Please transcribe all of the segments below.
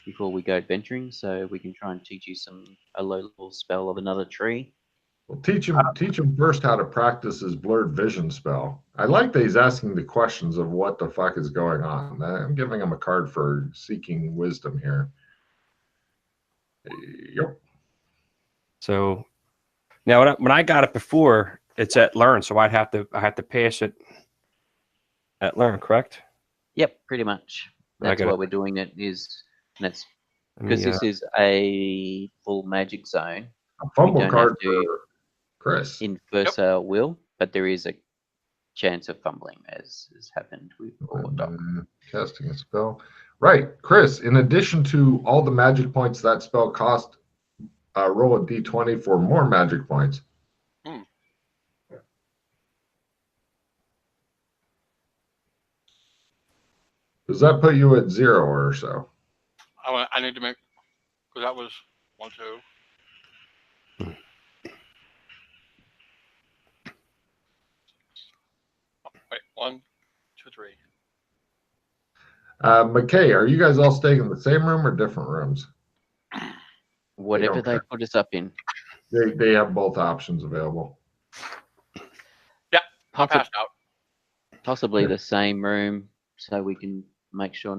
before we go adventuring, so we can try and teach you a low level spell of another tree. Well, teach him first how to practice his blurred vision spell. I like that he's asking the questions of what the fuck is going on. I'm giving him a card for seeking wisdom here. Yep. So now when I got it before, it's at learn, so I have to pass it at learn, correct? Yep, pretty much. That's why we're doing it. That's because this is a full magic zone. A fumble card for Chris. Inverse our will, but there is a chance of fumbling, as has happened with Doc. Casting a spell. Right, Chris, in addition to all the magic points that spell cost, roll a d20 for more magic points. Does that put you at 0 or so? I need to make, because that was 1, 2. Wait, 1, 2, 3. McKay, are you guys all staying in the same room or different rooms? Whatever they put us up in. They have both options available. Yeah, I passed out. Possibly the same room, so we can make sure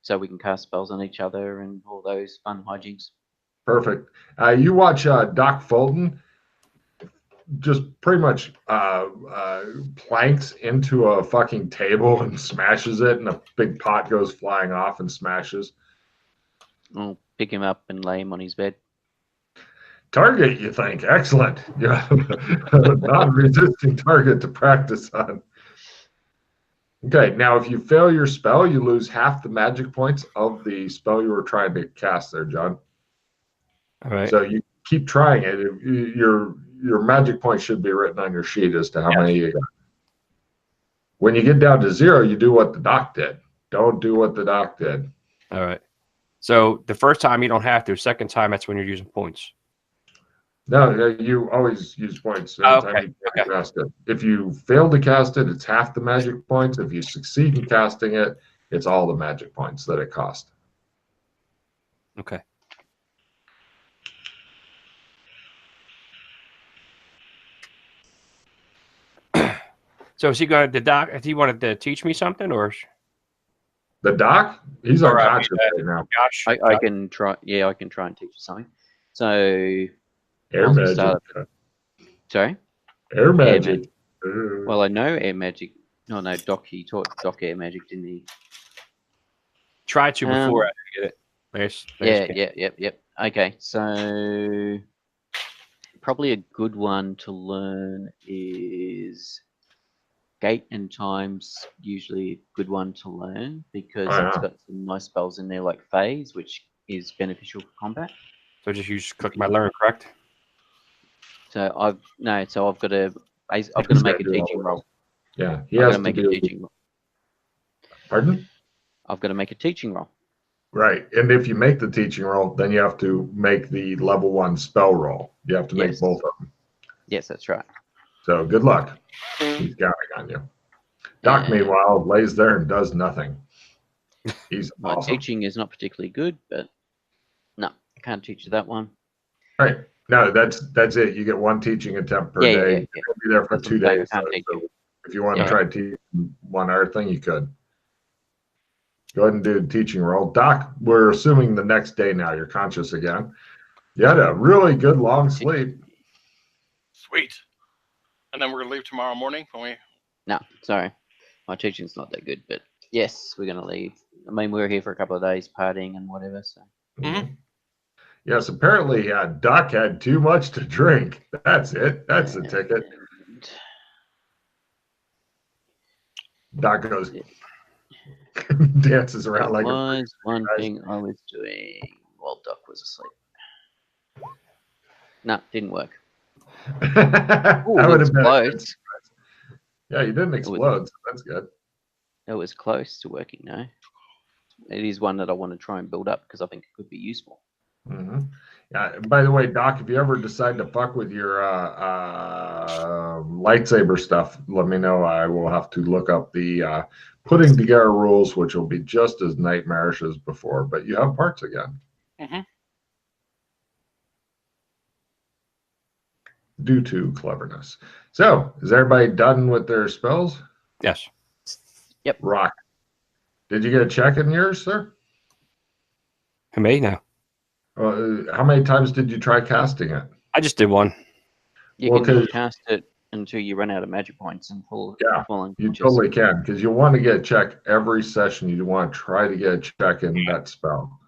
so we can cast spells on each other and all those fun hijinks. Perfect. You watch Doc Fulton just pretty much planks into a fucking table and smashes it, and a big pot goes flying off and smashes. I'll pick him up and lay him on his bed. Target, you think? Excellent. Yeah, non-resisting target to practice on. Okay, now if you fail your spell, you lose half the magic points of the spell you were trying to cast there, John. All right. So you keep trying it. Your magic points should be written on your sheet as to how many you got. When you get down to 0, you do what the doc did. Don't do what the doc did. All right. So the first time you don't have to. Second time, that's when you're using points. No, you always use points anytime you cast it. If you fail to cast it, it's half the magic points. If you succeed in casting it, it's all the magic points that it cost. Okay. So is he going to, the doc, if he wanted to teach me something, or? The doc? He's unconscious right now. Gosh. I can try, I can try and teach you something. So... Air magic. Sorry? Air magic. Well, I know air magic. No, Doc, he taught Doc air magic, didn't he? Tried to before I get it. Yep. Okay, so probably a good one to learn is Gate and Time's usually a good one to learn because it's got some nice spells in there like Phase, which is beneficial for combat. So just click my learn, correct? So I've got to make a teaching roll. Yeah, he has to make a teaching roll. Pardon? I've got to make a teaching roll. Right, and if you make the teaching roll, then you have to make the level 1 spell roll. You have to make both of them. Yes, that's right. So good luck. He's counting on you. Doc, meanwhile, lays there and does nothing. He's My teaching is not particularly good, but no, I can't teach you that one. All right. No, that's it. You get 1 teaching attempt per day. Yeah. You're going to be there for 2 days. So if you want to try teaching one other thing, you could. Go ahead and do the teaching roll. Doc, we're assuming the next day now. You're conscious again. You had a really good long sleep. Sweet. And then we're going to leave tomorrow morning when we... No, sorry. My teaching's not that good, but yes, we're going to leave. I mean, we were here for a couple of days partying and whatever, so... Mm-hmm. Yes, apparently Doc had too much to drink. That's it. That's the ticket. Doc goes, dances around like a... one thing I was doing while Doc was asleep. No, didn't work. That would have been close. Yeah, you didn't explode, so that's good. It was close to working, no. It is one that I want to try and build up because I think it could be useful. Mm-hmm. By the way, Doc, if you ever decide to fuck with your lightsaber stuff, let me know. I will have to look up the putting together rules, which will be just as nightmarish as before, but you have parts again. Mm-hmm. Due to cleverness. So, is everybody done with their spells? Yes. Yep. Rock. Did you get a check in yours, sir? For me, no. How many times did you try casting it? I just did one. You Well, can 'cause- cast it until you run out of magic points and fall Yeah, unconscious. You totally can, because you want to get a check every session. You want to try to get a check in that spell.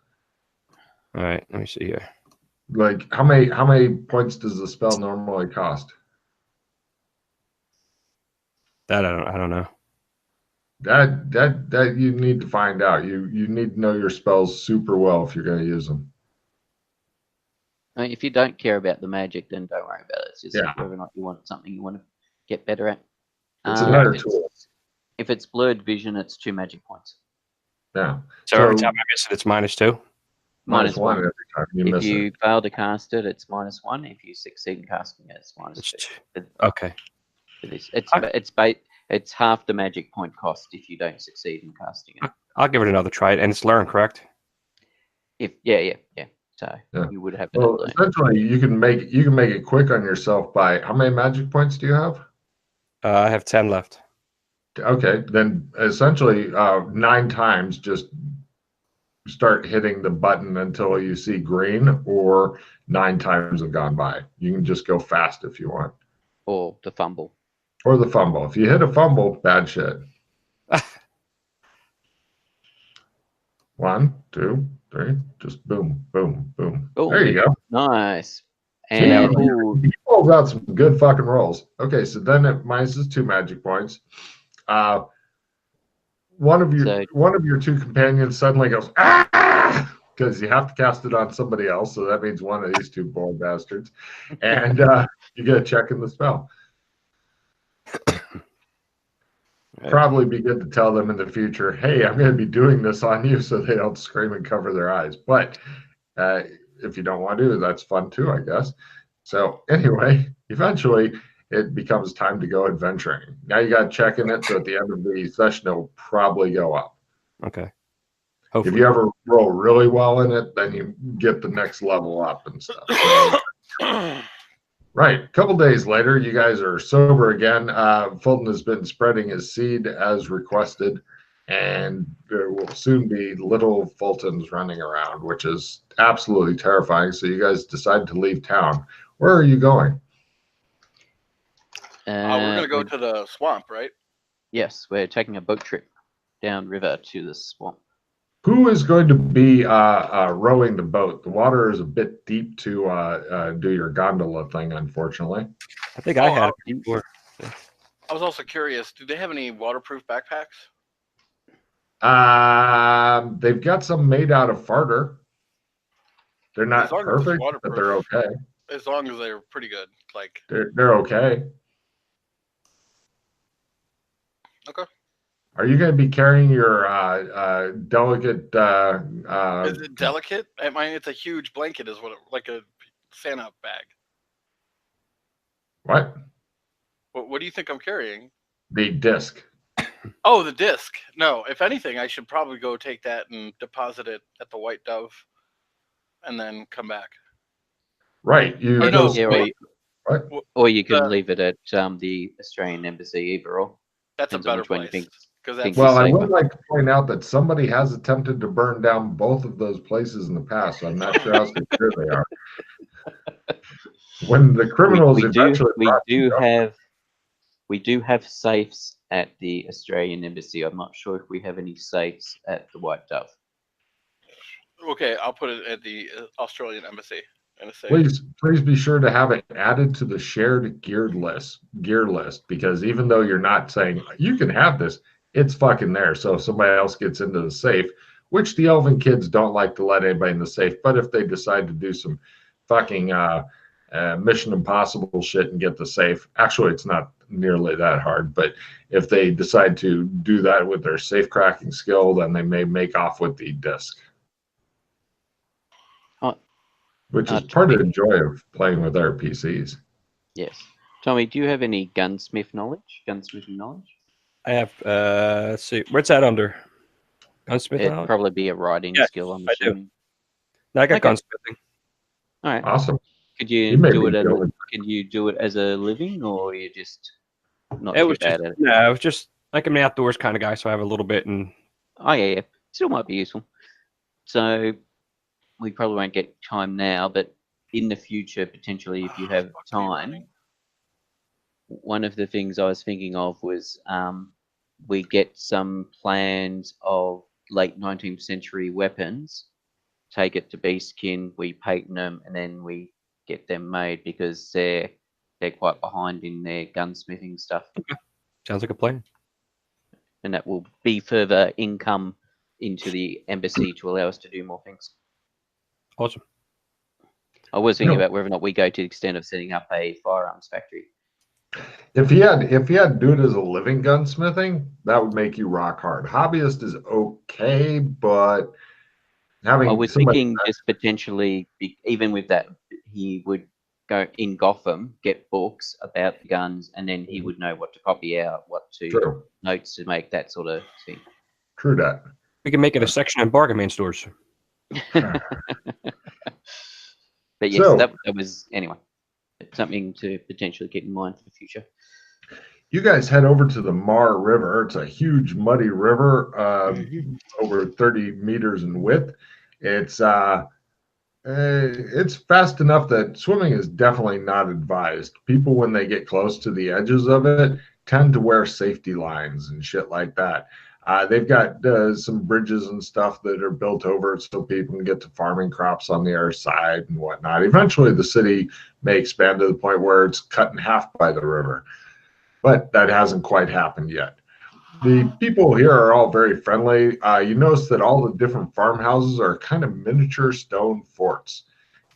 All right, let me see here. Like, how many points does the spell normally cost? That I don't know. That you need to find out. You need to know your spells super well if you're going to use them. I mean, if you don't care about the magic, then don't worry about it. It's just Yeah. whether or not you want something you want to get better at. It's another if tool. If it's blurred vision, it's 2 magic points. Yeah. So every time I miss it, it's -2. Minus one every time you If miss you it. fail to cast it, it's -1. If you succeed in casting it, it's It's -2. okay. It's half the magic point cost if you don't succeed in casting it. I'll give it another try. And it's learn, correct? Yeah. So Yeah. you would have to Well, learn. essentially, you can make it quick on yourself by how many magic points do you have? I have 10 left. Okay, then essentially 9 times just start hitting the button until you see green, or 9 times have gone by. You can just go fast if you want. Or the fumble. Or the fumble. If you hit a fumble, bad shit. 1, 2, 3, just boom, boom, boom. Oh, There you go. Nice. See, now And you pulled out some good fucking rolls. Okay, so then it minuses 2 magic points. One of your 2 companions suddenly goes, ah, because you have to cast it on somebody else. So that means one of these 2 bold bastards, and you get a check in the spell. Probably be good to tell them in the future, hey, I'm going to be doing this on you, so they don't scream and cover their eyes. But if you don't want to, that's fun too, I guess. So anyway, eventually it becomes time to go adventuring. Now you got to check in it, so at the end of the session, it'll probably go up. Okay. If you ever roll really well in it, then you get the next level up and stuff. So, right. A couple days later, you guys are sober again. Fulton has been spreading his seed as requested, and there will soon be little Fultons running around, which is absolutely terrifying. So you guys decide to leave town. Where are you going? We're gonna go to the swamp, right? Yes, we're taking a boat trip downriver to the swamp. Who is going to be rowing the boat? The water is a bit deep to do your gondola thing, unfortunately. I think I had it before. I was also curious, do they have any waterproof backpacks? They've got some made out of farter. They're not As long as it's perfect, but they're okay. As long as they're pretty good. Like they're okay. Okay. Are you going to be carrying your delicate? Is it delicate? I mean, it's a huge blanket, is what like a Santa bag. What? What do you think I'm carrying? The disc. Oh, the disc. No, if anything, I should probably go take that and deposit it at the White Dove, and then come back. Right. You. Oh, no, what? Or you can leave it at the Australian Embassy, either or. That's a better place. Well, I would like to point out that somebody has attempted to burn down both of those places in the past, so I'm not sure how secure they are. When the criminals we do have safes at the Australian Embassy. I'm not sure if we have any safes at the White Dove. Okay, I'll put it at the Australian Embassy. Please be sure to have it added to the shared gear list, because even though you're not saying you can have this, it's fucking there. So if somebody else gets into the safe, which the elven kids don't like to let anybody in the safe, but if they decide to do some fucking Mission Impossible shit and get the safe, actually it's not nearly that hard, but if they decide to do that with their safe cracking skill, then they may make off with the disc. which is part of the joy of playing with our PCs. Yes. Tommy, do you have any gunsmithing knowledge? I have, let's see, what's that under? Gunsmithing It'd knowledge? probably be a writing Yes, skill, I'm I do. assuming. No, I got Okay. gunsmithing. All right. Awesome. Could you may do be it? building. Can you do it as a living, or you just not It too was bad just, at it? no, I was just like I'm an outdoors kind of guy, so I have a little bit. And Oh yeah. Still might be useful. So we probably won't get time now, but in the future, potentially, if you have time, one of the things I was thinking of was we get some plans of late 19th century weapons, take it to Beastkin, we patent them, and then we get them made because they're quite behind in their gunsmithing stuff. sounds like a plan. And that will be further income into the embassy to allow us to do more things. Awesome. I was thinking about whether or not we go to the extent of setting up a firearms factory. If you had to do it as a living gunsmithing, that would make you rock hard. Hobbyist is okay, but having I was thinking just potentially, even with that, he would go in Gotham, get books about the guns, and then he would know what to copy out, what to notes to make, that sort of thing. True that. We can make it a section in bargain man stores. But yes, that was, anyway, something to potentially keep in mind for the future. You guys head over to the Mar River. It's a huge muddy river, over 30 meters in width. It's fast enough that swimming is definitely not advised. People, when they get close to the edges of it, tend to wear safety lines and shit like that. They've got some bridges and stuff that are built over it so people can get to farming crops on the other side and whatnot. Eventually, the city may expand to the point where it's cut in half by the river, but that hasn't quite happened yet. The people here are all very friendly. You notice that all the different farmhouses are kind of miniature stone forts,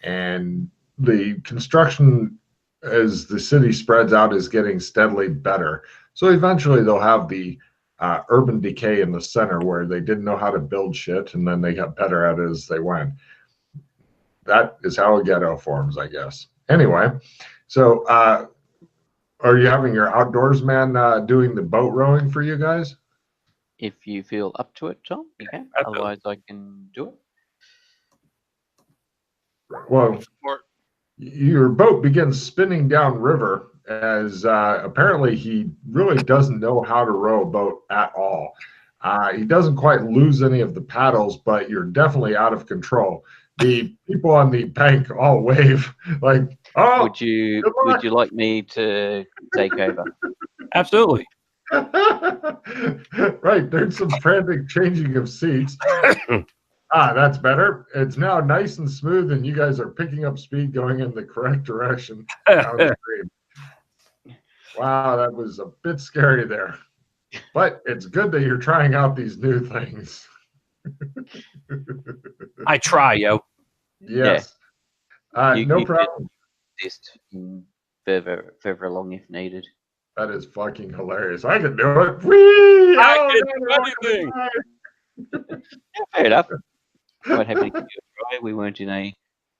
and the construction as the city spreads out is getting steadily better. So eventually they'll have the urban decay in the center where they didn't know how to build shit, and then they got better at it as they went. That is how a ghetto forms, I guess. Anyway, so are you having your outdoors man doing the boat rowing for you guys? If you feel up to it, Tom, you can. Otherwise, I can do it. Well, your boat begins spinning downriver as apparently he really doesn't know how to row a boat at all. He doesn't quite lose any of the paddles, but you're definitely out of control. The people on the bank all wave like, "Oh, would you like me to take over?" Absolutely. Right, there's some frantic changing of seats. That's better. It's now nice and smooth, and you guys are picking up speed going in the correct direction. Wow, that was a bit scary there. But it's good that you're trying out these new things. I try, yo. Yes. Yeah. No problem. Just further along if needed. That is fucking hilarious. I can do it. Whee! I can do anything. Yeah, fair enough. Quite happy to give you a try. We weren't in a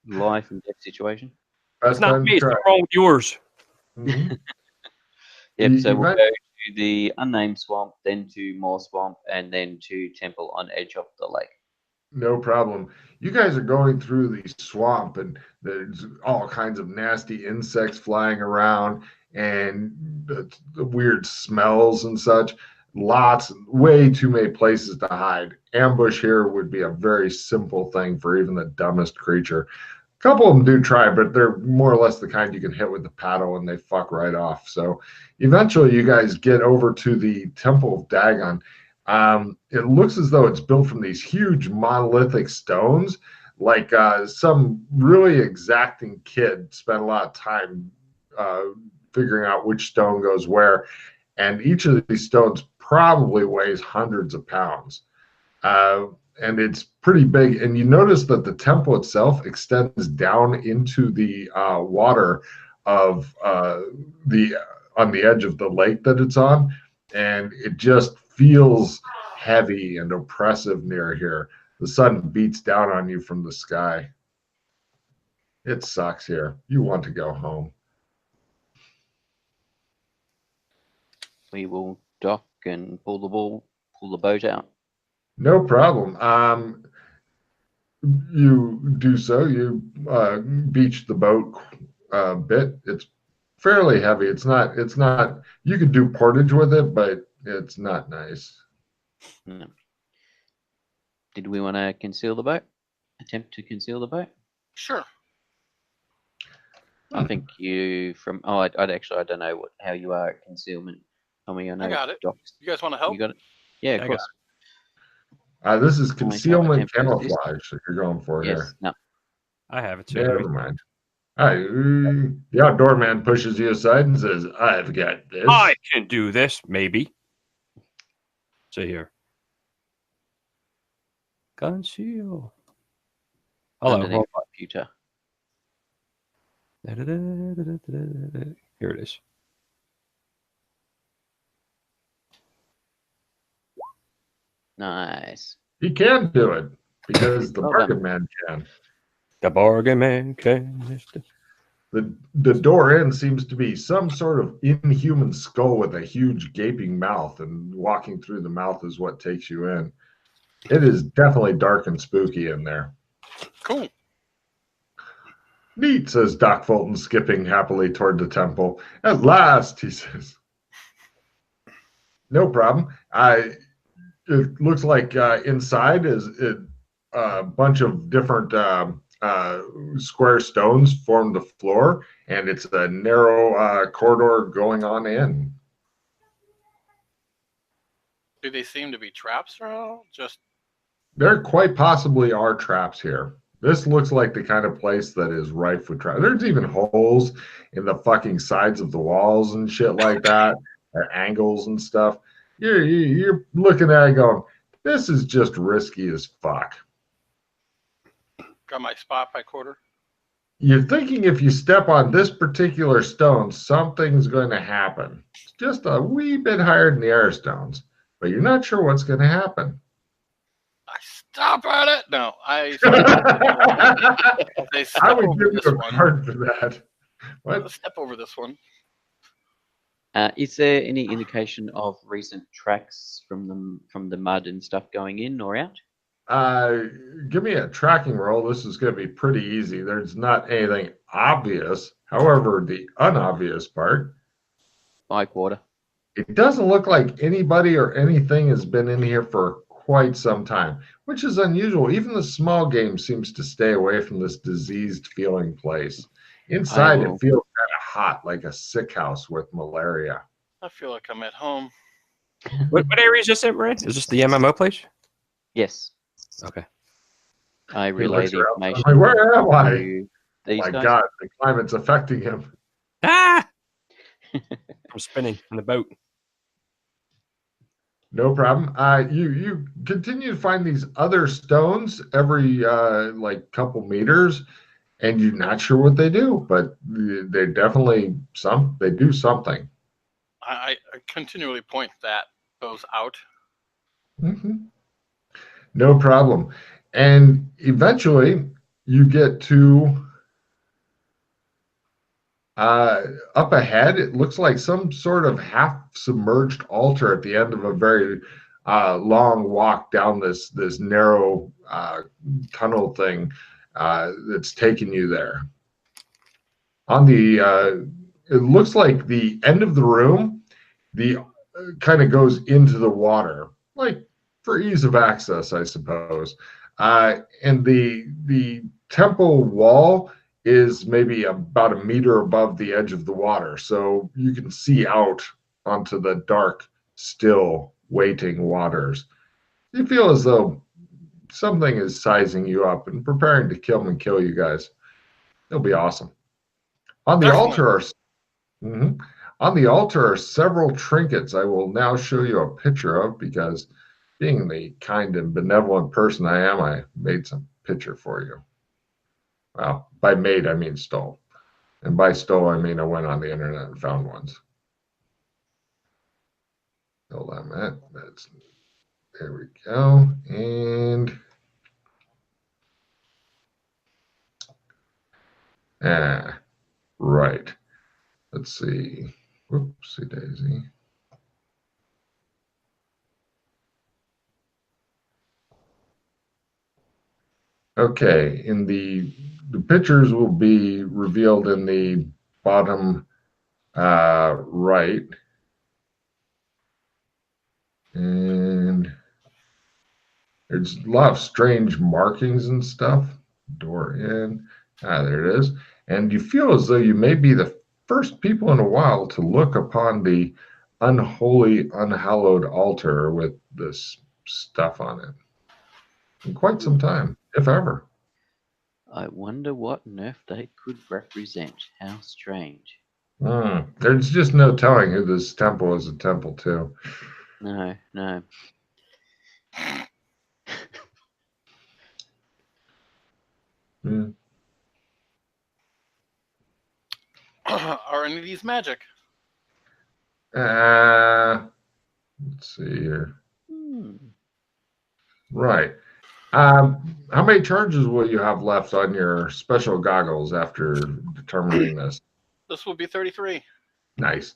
life and death situation. It's not me. It's wrong with yours. Mm-hmm. Yep. So we'll go to the unnamed swamp, then to more swamp, and then to temple on edge of the lake. No problem. You guys are going through the swamp, and there's all kinds of nasty insects flying around, and the weird smells and such. Way too many places to hide. Ambush here would be a very simple thing for even the dumbest creature. A couple of them do try, but they're more or less the kind you can hit with the paddle and they fuck right off. So eventually you guys get over to the Temple of Dagon. It looks as though it's built from these huge monolithic stones, like some really exacting kid spent a lot of time figuring out which stone goes where. And each of these stones probably weighs hundreds of pounds. And it's pretty big. And you notice that the temple itself extends down into the water of on the edge of the lake that it's on. And it just feels heavy and oppressive near here. The sun beats down on you from the sky. It sucks here. You want to go home. We will dock and pull the boat out. No problem. You do so. You beach the boat a bit. It's fairly heavy. It's not. It's not. You could do portage with it, but it's not nice. No. Did we want to conceal the boat? Attempt to conceal the boat? Sure. I think you from. Oh, I don't know how you are at concealment. Tommy, I know. got it. Docks. You guys want to help? You got it. Yeah, of I got course. This is Tommy, concealment attempt to assist. camouflage that you're going for Yes. here. No. I have it too. Never mind. All right, the outdoor man pushes you aside and says, "I've got this." I can do this, maybe. So here. Conceal. Hello. Underneath my computer. Here it is. Nice. He can do it because the Well bargain done. man can. The bargain man can. The door in seems to be some sort of inhuman skull with a huge gaping mouth, and walking through the mouth is what takes you in. It is definitely dark and spooky in there. Cool. Neat, says Doc Fulton, skipping happily toward the temple. At last, he says. No problem. It looks like inside is a bunch of different square stones form the floor, and it's a narrow corridor going on in. Do they seem to be traps or all? Just There quite possibly are traps here. This looks like the kind of place that is rife with traps. There's even holes in the fucking sides of the walls and shit like that, at angles and stuff. You're looking at it going, this is just risky as fuck. got my spot by quarter. You're thinking if you step on this particular stone, something's going to happen. It's just a wee bit higher than the air stones, but you're not sure what's going to happen. I stop at it. No, I step I would over give this you a one. card for that. What? Let's step over this one. Is there any indication of recent tracks from the mud and stuff going in or out? Give me a tracking roll. This is going to be pretty easy. There's not anything obvious. However, the unobvious part, By quarter. it doesn't look like anybody or anything has been in here for quite some time, which is unusual. Even the small game seems to stay away from this diseased feeling place. Inside, it feels kind of hot, like a sick house with malaria. I feel like I'm at home. What area is this in, Ryan? Is this the MMO place? Yes. Okay. I He relay looks the around, information. I'm like, where am I? to Oh these my guys. God, the climate's affecting him. Ah! I'm spinning in the boat. No problem. You continue to find these other stones every like couple meters, and you're not sure what they do, but they definitely they do something. I continually point those out. Mm-hmm. No problem. And eventually you get to up ahead. It looks like some sort of half submerged altar at the end of a very long walk down this narrow tunnel thing that's taking you there. On the it looks like the end of the room, the kind of goes into the water, like for ease of access, I suppose. And the temple wall is maybe about a meter above the edge of the water, so you can see out onto the dark, still, waiting waters. You feel as though something is sizing you up and preparing to kill you guys. It'll be awesome. On the altar are on the altar are several trinkets I will now show you a picture of, because being the kind and benevolent person I am, I made some picture for you. Well, by made, I mean stole. And by stole, I mean I went on the internet and found ones. Hold on a minute. There we go. And Right. Let's see. Whoopsie daisy. Okay, in the pictures will be revealed in the bottom right. And there's a lot of strange markings and stuff. Door in. There it is. And you feel as though you may be the first people in a while to look upon the unholy, unhallowed altar with this stuff on it. In quite some time, if ever. I wonder what on earth they could represent. How strange. There's just no telling who this temple is a temple to. No, no. Mm. Are any of these magic? Let's see here. Hmm. Right. How many charges will you have left on your special goggles after determining this? This will be 33. Nice.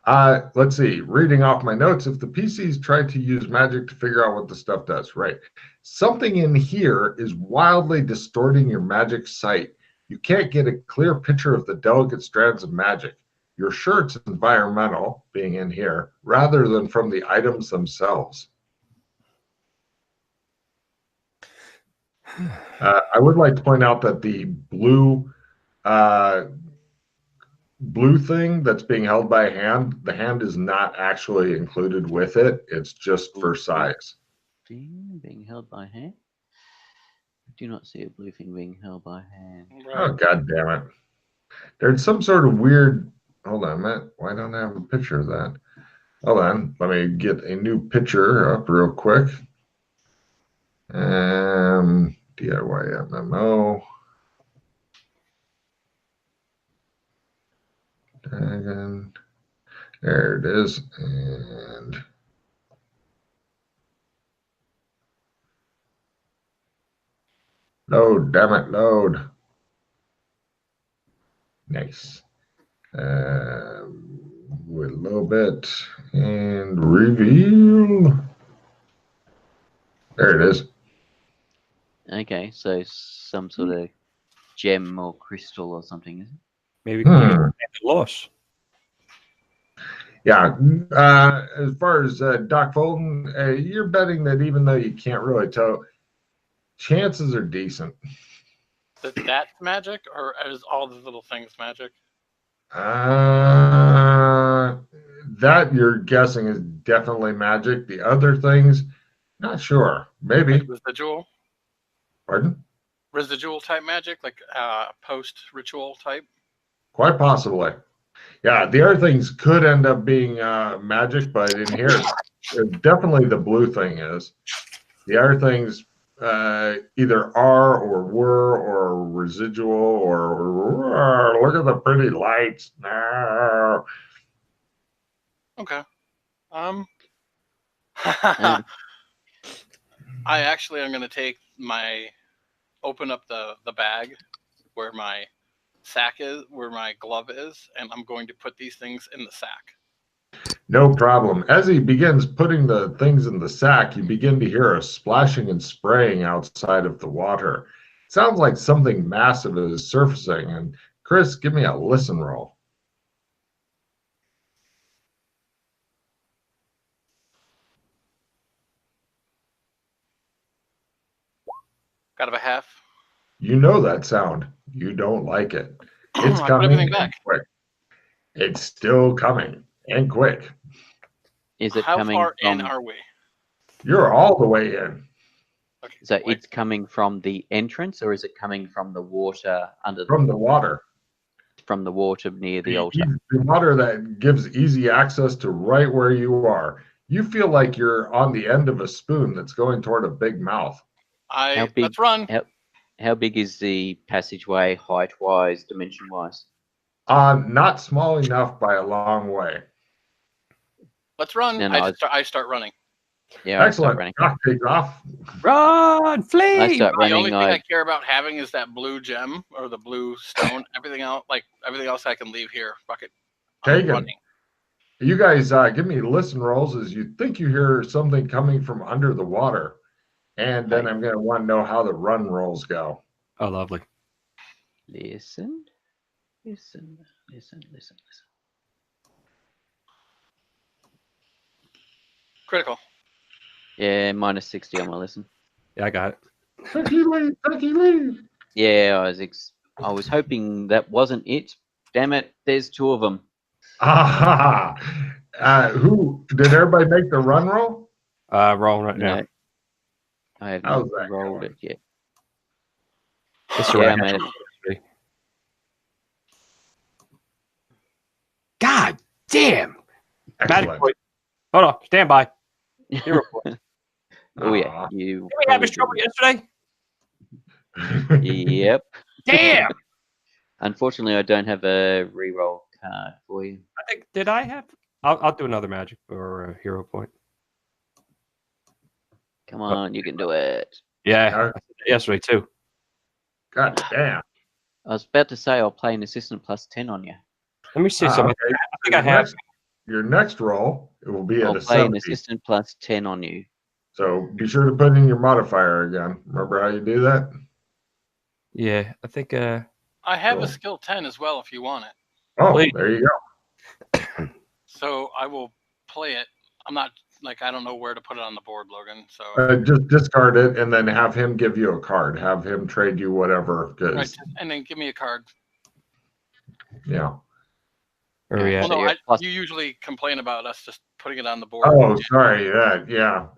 Let's see. Reading off my notes, if the PCs try to use magic to figure out what the stuff does, right? Something in here is wildly distorting your magic sight. You can't get a clear picture of the delicate strands of magic. You're sure it's environmental, being in here, rather than from the items themselves. I would like to point out that the blue thing that's being held by a hand, the hand is not actually included with it. It's just for size. Thing being held by hand? I do not see a blue thing being held by hand. Right. Oh, God damn it. There's some sort of weird. Hold on a minute. Why don't I have a picture of that? Hold on. Let me get a new picture up real quick. DIY MMO. Dragon. There it is. And load, damn it, load. Nice. With a little bit and reveal. There it is. Okay, so some sort of gem or crystal or something, is it? Maybe we can use the loss. Yeah. As far as Doc Fulton, you're betting that even though you can't really tell, chances are decent. That's magic, or is all the little things magic? That you're guessing is definitely magic. The other things, not sure. Maybe. Like residual? Pardon? Residual type magic, like post ritual type? Quite possibly. Yeah, the other things could end up being magic, but in here, definitely the blue thing is. The other things either are or were or residual or look at the pretty lights. No. Okay. Um, I actually am going to open up the bag where my sack is, where my glove is, and I'm going to put these things in the sack. No problem. As he begins putting the things in the sack, you begin to hear a splashing and spraying outside of the water. It sounds like something massive is surfacing. And Chris, give me a listen roll. Got a half. You know that sound. You don't like it. It's coming and quick. It's still coming and quick. Is it How coming far from, in are we? You're all the way in. Okay, so it's coming from the entrance, or is it coming from the water under From the water. From the water near the altar? The water that gives easy access to right where you are. You feel like you're on the end of a spoon that's going toward a big mouth. Let's run. How big is the passageway, height-wise, dimension-wise? Not small enough by a long way. Let's run. No, I start running. Yeah, I start Excellent. running. Doc takes off. Run, flee! I start The only running. thing I care about having is that blue gem or the blue stone. Everything else, I can leave here. Fuck it. I'm Taken. running. You guys give me listen rolls as you think you hear something coming from under the water. And then I'm going to want to know how the run rolls go. Oh, lovely. Listen. Critical. Yeah, minus 60 on my listen. Yeah, I got it. Turkey leave. Yeah, I was hoping that wasn't it. Damn it, there's 2 of them. Who did everybody make the run roll? Rolling right now. No, I have How's not that rolled going? it yet. This is Yeah, what I I made had. it. God damn! Magic Excellent. point. Hold on, stand by. Hero point. Oh yeah, Aw. you. Did we have this trouble yesterday? Yep. Damn! Unfortunately, I don't have a reroll card for you. I think did I have? I'll do another magic or a hero point. Come on, you can do it. Yeah, No. I did it yesterday too. God damn. I was about to say I'll play an assistant plus 10 on you. Let me see something. Okay. I think I have. Your next roll, it will be at I'll a play an 70. assistant plus 10 on you. So be sure to put in your modifier again. Remember how you do that? Yeah, I think. I have Cool. a skill 10 as well if you want it. Oh, Please. there you go. So I will play it. I'm not I don't know where to put it on the board, Logan. So Just discard it and then have him give you a card. Have him trade you whatever. 'Cause, right, and then give me a card. yeah. Where are we Yeah, at? so you're plus- You usually complain about us just putting it on the board. Oh, sorry. Yeah.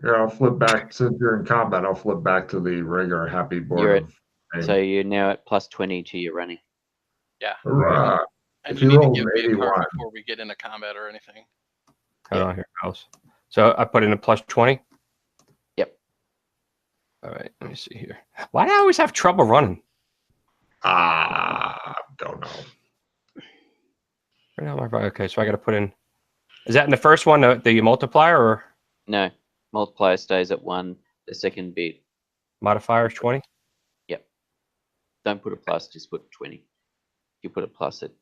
Here, I'll flip back. Since you're in combat, I'll flip back to the regular happy board. You're at- of So you're now at plus 20 to your running. Yeah. Hurrah. And If you he need to rolls give an me a 81. card before we get into combat or anything. Hold on here, house. So I put in a plus 20. Yep. All right, let me see here. Why do I always have trouble running? Don't know. Okay, so I got to put in. Is that in the first one, the multiplier or No, multiplier stays at 1. The second bit, modifier is 20? don't put a plus, just put 20. If you put a plus, it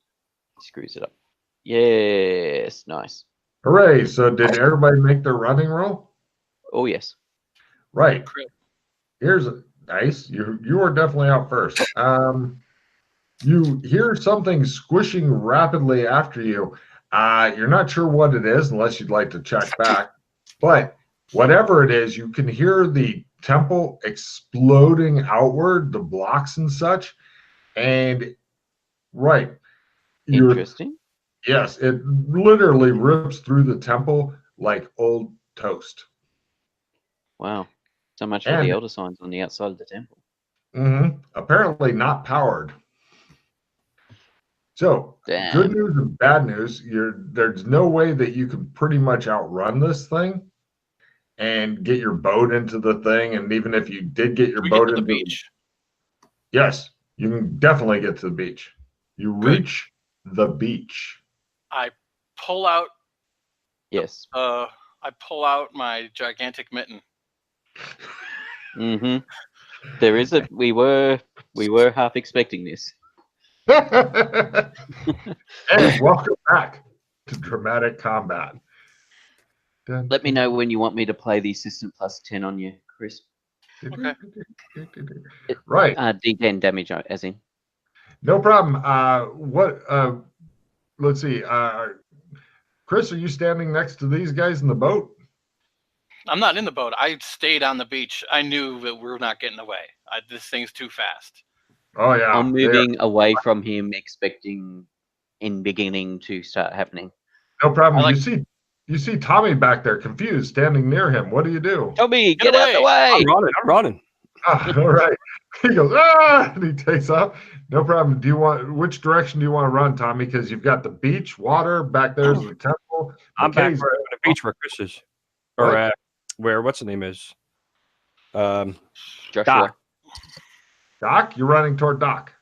screws it up. Yes, nice. Hooray. So did everybody make their running roll? Oh, yes. Right. Crit. Here's nice. You are definitely out first. You hear something squishing rapidly after you. You're not sure what it is unless you'd like to check back. But whatever it is, you can hear the temple exploding outward, the blocks and such. And right. Interesting. Yes, it literally rips through the temple like old toast. Wow. So much for And- the elder signs on the outside of the temple. Apparently not powered. So, Damn. good news and bad news. There's no way that you can pretty much outrun this thing and get your boat into the thing. And even if you did get your We boat get to into the beach. yes, you can definitely get to the beach. You Good. reach the beach. I pull out Yes. my gigantic mitten. Mm-hmm. There is a. We were half expecting this. And welcome back to Dramatic Combat. Let me know when you want me to play the assistant plus 10 on you, Chris. Okay. Right. D10 damage, as in. No problem. Let's see. Chris, are you standing next to these guys in the boat? I'm not in the boat. I stayed on the beach. I knew that we're not getting away. This thing's too fast. Oh yeah. I'm moving away from him, expecting in beginning to start happening. No problem. I like- You see Tommy back there, confused, standing near him. What do you do? Toby, Get get out the way! I'm running. All right. He goes, and he takes off. No problem. Which direction do you want to run, Tommy? Because you've got the beach, water, back there's the temple. I'm back McKay's- where, on the beach where Chris is. Or where, what's the name is? Joshua. Doc. Doc, you're running toward Doc.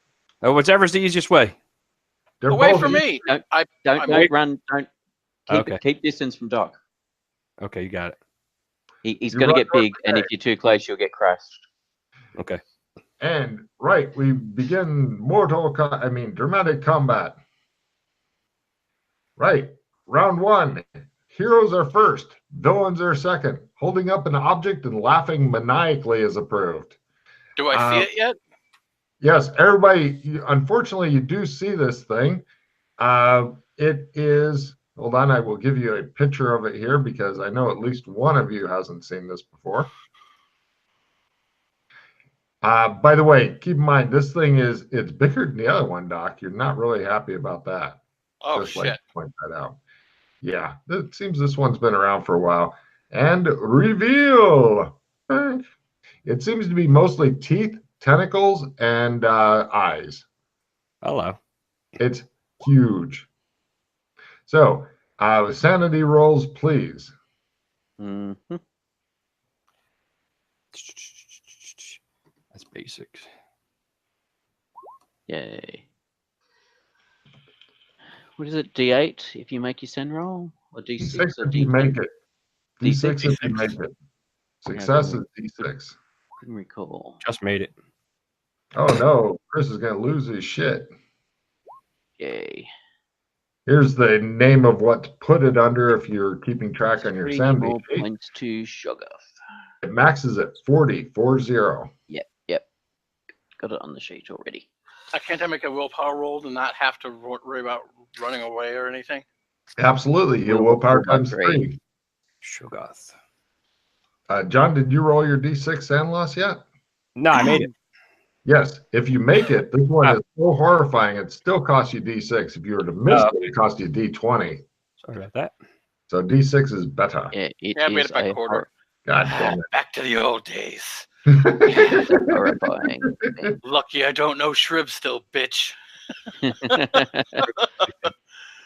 Whatever's the easiest way. They're Away both from east. me. Don't run. Don't Okay. keep distance from Doc. Okay, you got it. He's You going to run get big, and okay. if you're too close, you'll get crushed. Okay. And right, we begin dramatic combat. Right, round one. Heroes are first, villains are second. Holding up an object and laughing maniacally is approved. Do I see it yet? Yes, everybody. Unfortunately, you do see this thing. It is. Hold on, I will give you a picture of it here because I know at least one of you hasn't seen this before. By the way, keep in mind it's bigger than the other one, Doc. You're not really happy about that. Oh, Just shit. like to point that out. Yeah, it seems this one's been around for a while. And reveal. It seems to be mostly teeth, tentacles, and eyes. Hello. It's huge. So, sanity rolls, please. Mm-hmm. That's basics. Yay. What is it? D8 if you make your send roll? Or D6 D6 or if you D10? make it. D6 if you D6. make it. Success is D6. Couldn't recall. Just made it. Oh no, Chris is going to lose his shit. Yay. Here's the name of what to put it under if you're keeping track on your 3 sanity. more points to Sugar. It maxes at 40. Yep. Got it on the sheet already. Can't I make a willpower roll to not have to worry about running away or anything? Absolutely. Your willpower times 3. Sugar. John, did you roll your D6 sand loss yet? No, I made it. Yes. If you make it, this one is so horrifying, it still costs you D6. If you were to miss it, it costs you D20. Sorry about that. So D6 is better. Yeah, I made it by quarter. God damn Back to the old days. it. horrifying. Lucky I don't know Shrib still, bitch.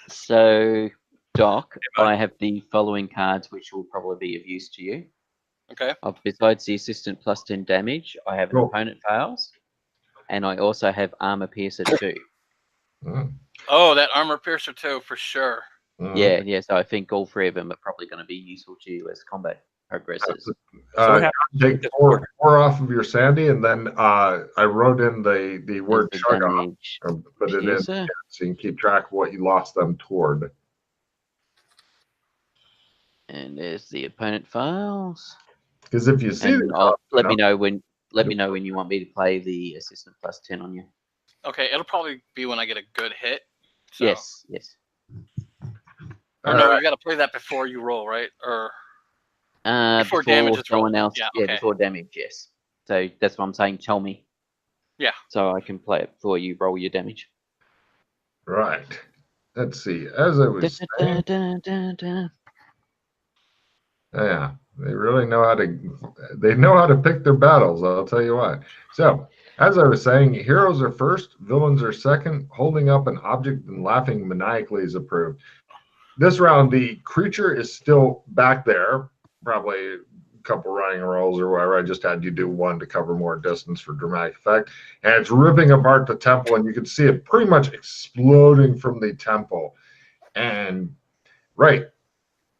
So, Doc, I have the following cards which will probably be of use to you. Okay. Besides the assistant plus 10 damage, I have an Cool. opponent fails, and I also have armor piercer 2. Mm, Oh, that armor piercer too, for sure. mm. Yeah, so I think all 3 of them are probably going to be useful to you as combat progresses. So what happens Take with four off of your sandy, and then I wrote in the word There's the chug off, damage or put it in piercer. so you can keep track of what you lost them toward. And there's the opponent files. Because if you see And the let me know when you want me to play the assistant plus 10 on you. Okay, it'll probably be when I get a good hit. So. Yes. Or no, you got to play that before you roll, right? Or Before damage is someone rolled. else. Yeah, Yeah, okay. before damage. Yes. So that's what I'm saying. Tell me. Yeah. So I can play it before you roll your damage. Right. Let's see. As I was saying, yeah, they really know how to pick their battles, I'll tell you what. So, as I was saying, heroes are first, villains are second. Holding up an object and laughing maniacally is approved. This round, the creature is still back there, probably a couple running rolls or whatever. I just had you do one to cover more distance for dramatic effect. And it's ripping apart the temple, and you can see it pretty much exploding from the temple. And, right,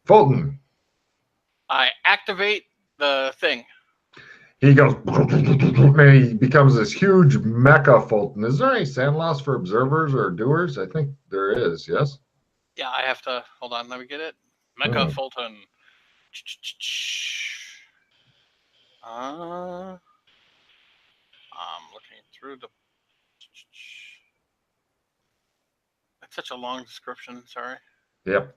Fulton. I activate the thing. He goes, and he becomes this huge mecha Fulton. Is there any sand loss for observers or doers? I think there is, yes? Yeah, I have to. Hold on, let me get it. Mecha Fulton. I'm looking through the. That's such a long description. Sorry. Yep.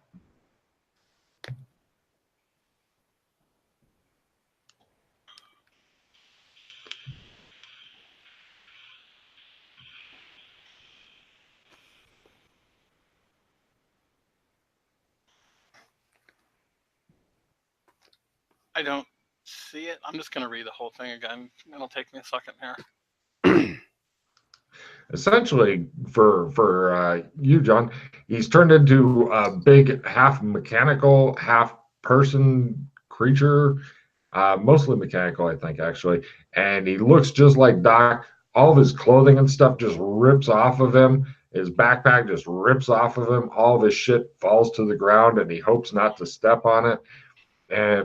I don't see it. I'm just going to read the whole thing again. It'll take me a second here. Essentially, for you, John, he's turned into a big half mechanical, half person creature, mostly mechanical, I think, actually. And he looks just like Doc. All of his clothing and stuff just rips off of him. His backpack just rips off of him. All of his shit falls to the ground, and he hopes not to step on it.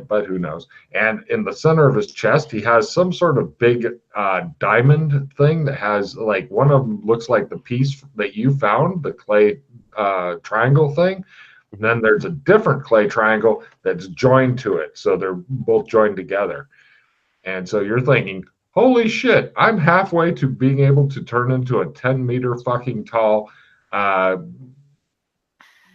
but who knows? And in the center of his chest, he has some sort of big diamond thing that has like one of them looks like the piece that you found, the clay triangle thing. And then there's a different clay triangle that's joined to it. So they're both joined together. And so you're thinking, holy shit, I'm halfway to being able to turn into a 10-meter fucking tall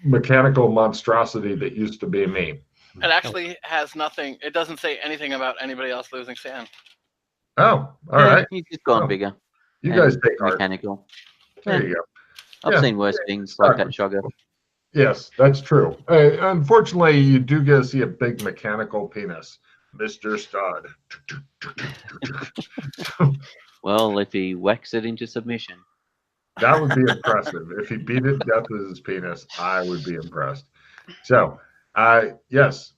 mechanical monstrosity that used to be me. It actually has nothing. It doesn't say anything about anybody else losing sand. Oh, all right. He's just gone Oh. bigger. You and guys take heart. mechanical. There you go. I've Yeah. seen worse things like that, Sugar. Yes, that's true. Unfortunately, you do get to see a big mechanical penis, Mr. Stud. Well, if he whacks it into submission. That would be impressive. If he beat it to death with his penis, I would be impressed. So, yes.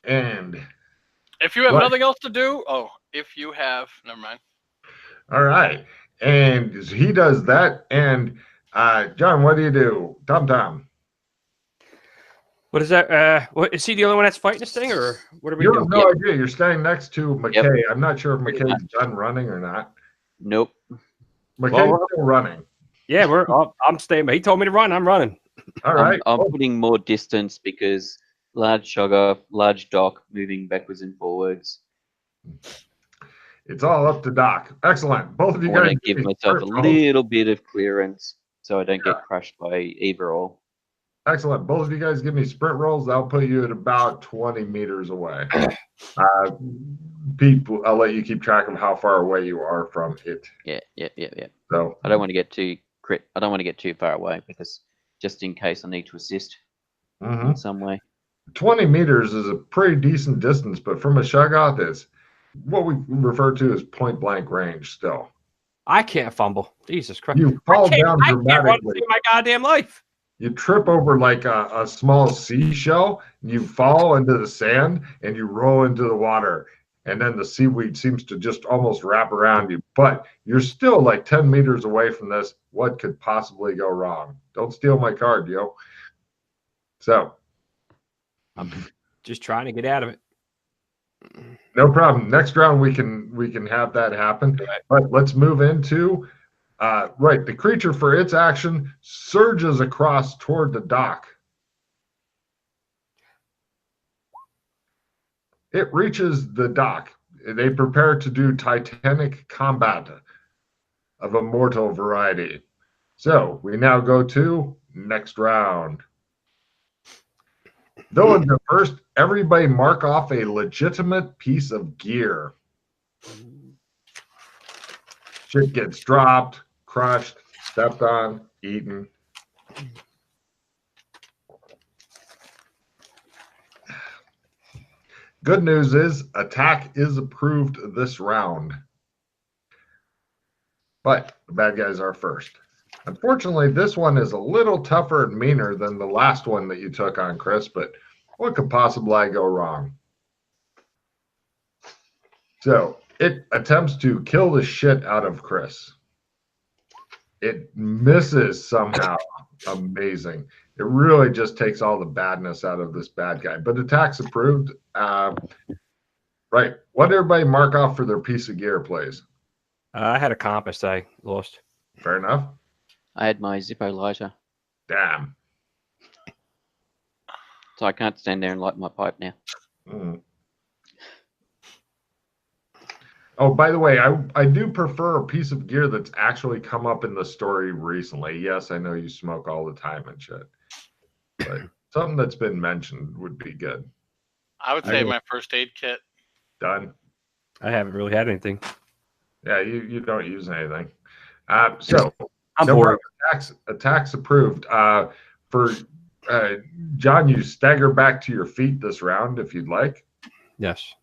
And If you have What? nothing else to do, if you have, never mind. all right. And he does that. And John, what do you do? Tom. What is that? What is he the only one that's fighting this thing, or what are we You doing? have no idea. You're standing next to McKay. Yep. I'm not sure if McKay's done running or not. Nope. McKay's still running. Yeah, I'm staying. He told me to run. I'm running. All right. I'm putting more distance because large Sugar, large Doc moving backwards and forwards. It's all up to Doc. Excellent. Both of I you want guys to give me myself a sprint rolls. little bit of clearance so I don't get crushed by either or. Excellent. Both of you guys give me sprint rolls. That'll put you at about 20 meters away. Pete, I'll let you keep track of how far away you are from it. Yeah. So I don't want to get too far away because just in case I need to assist in some way. 20 meters is a pretty decent distance, but from a Shoggoth, it's what we refer to as point blank range still. I can't fumble. Jesus Christ. You fall down I can't run dramatically. to my goddamn life. You trip over like a small seashell, you fall into the sand, and you roll into the water. And then the seaweed seems to just almost wrap around you. But you're still like 10 meters away from this. What could possibly go wrong? Don't steal my card, yo. So. I'm just trying to get out of it. No problem. Next round we can have that happen. Right. But let's move into the creature for its action surges across toward the dock. It reaches the dock. They prepare to do titanic combat of a mortal variety. So we now go to next round. Villains are first. Everybody mark off a legitimate piece of gear. Shit gets dropped, crushed, stepped on, eaten. Good news is attack is approved this round. But the bad guys are first. Unfortunately, this one is a little tougher and meaner than the last one that you took on, Chris, but what could possibly go wrong? So it attempts to kill the shit out of Chris. It misses somehow. Amazing. It really just takes all the badness out of this bad guy. But attack's approved. Right. What did everybody mark off for their piece of gear, please? I had a compass I lost. Fair enough. I had my Zippo lighter, Damn. so I can't stand there and light my pipe now. Mm. Oh, by the way, I do prefer a piece of gear that's actually come up in the story recently. Yes, I know you smoke all the time and shit, but something that's been mentioned would be good. I would say my first aid kit. Done. I haven't really had anything. Yeah, you don't use anything. So I'm no bored. attacks approved. For John, you stagger back to your feet this round if you'd like. Yes.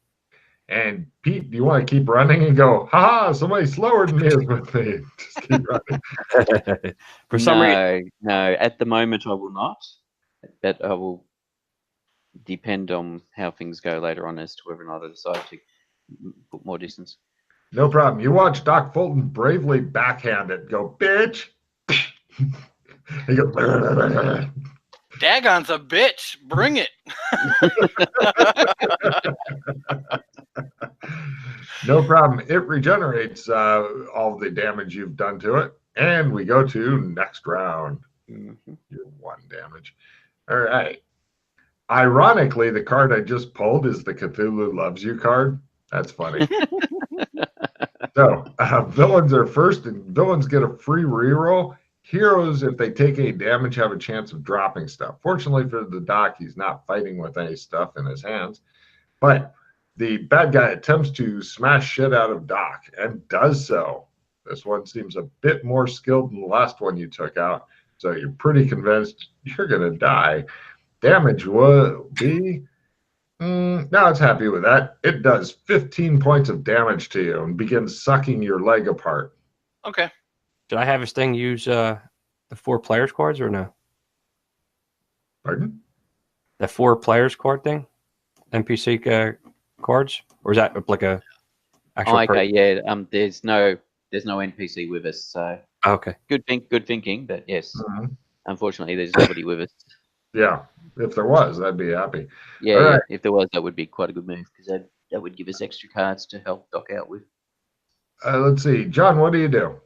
And Pete, do you want to keep running and go, ha, somebody slower than me is with me? Just keep running. For some reason, No. At the moment, I will not. But I will depend on how things go later on as to whether or not I decide to put more distance. No problem. You watch Doc Fulton bravely backhand it. Go, bitch. He goes, Dagon's a bitch. Bring it. No problem. It regenerates all the damage you've done to it. And we go to next round. You're 1 damage. All right. Ironically, the card I just pulled is the Cthulhu Loves You card. That's funny. So villains are first, and villains get a free reroll. Heroes, if they take any damage, have a chance of dropping stuff. Fortunately for the Doc, he's not fighting with any stuff in his hands. But the bad guy attempts to smash shit out of Doc and does so. This one seems a bit more skilled than the last one you took out. So you're pretty convinced you're going to die. Damage will be... now it's happy with that. It does 15 points of damage to you and begins sucking your leg apart. Okay. Should I have this thing use the 4 players cards or no? Pardon? The 4 players card thing, NPC cards, or is that like a actual? Oh, okay, yeah. There's no NPC with us, so Okay. good thinking. But yes, unfortunately, there's nobody with us. Yeah, if there was, I'd be happy. Yeah, All yeah, right. if there was, that would be quite a good move because that would give us extra cards to help Doc out with. Let's see, John. What do you do?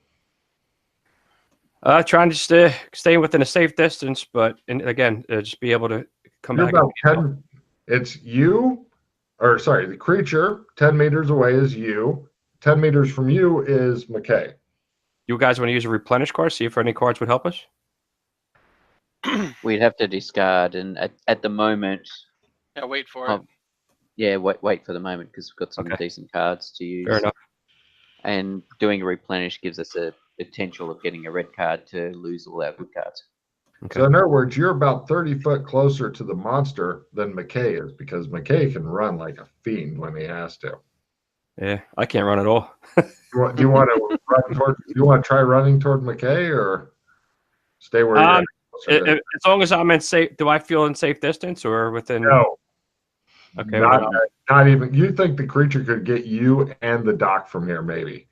Trying to stay within a safe distance, but again, just be able to come You're back. about 10. It's you, or sorry, the creature. 10 meters away is you. 10 meters from you is McKay. You guys want to use a replenish card? See if any cards would help us. We'd have to discard, and at the moment, Yeah, wait for it. yeah, wait for the moment because we've got some decent cards to use. Fair enough. And doing a replenish gives us a potential of getting a red card to lose all our good cards. Okay. So in other words, you're about 30 foot closer to the monster than McKay is because McKay can run like a fiend when he has to. Yeah, I can't run at all. Do you want to run toward? Do you want to try running toward McKay or stay where you're? As long as I'm in safe, do I feel in safe distance or within? No. Okay. Not even. You think the creature could get you and the Doc from here, maybe?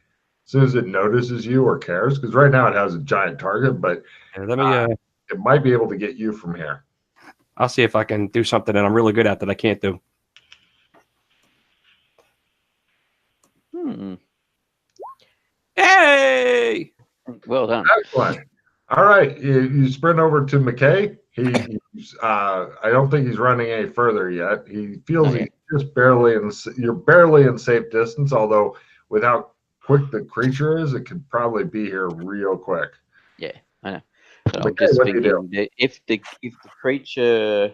As soon as it notices you or cares, because right now it has a giant target, but Let me. it might be able to get you from here. I'll see if I can do something that I'm really good at that I can't do. Hey! Well done. Excellent. All right, you sprint over to McKay. I don't think he's running any further yet. He feels he's just barely you're barely in safe distance, although with how quick the creature is, it could probably be here real quick. Yeah, I know. But I'm just thinking that if the creature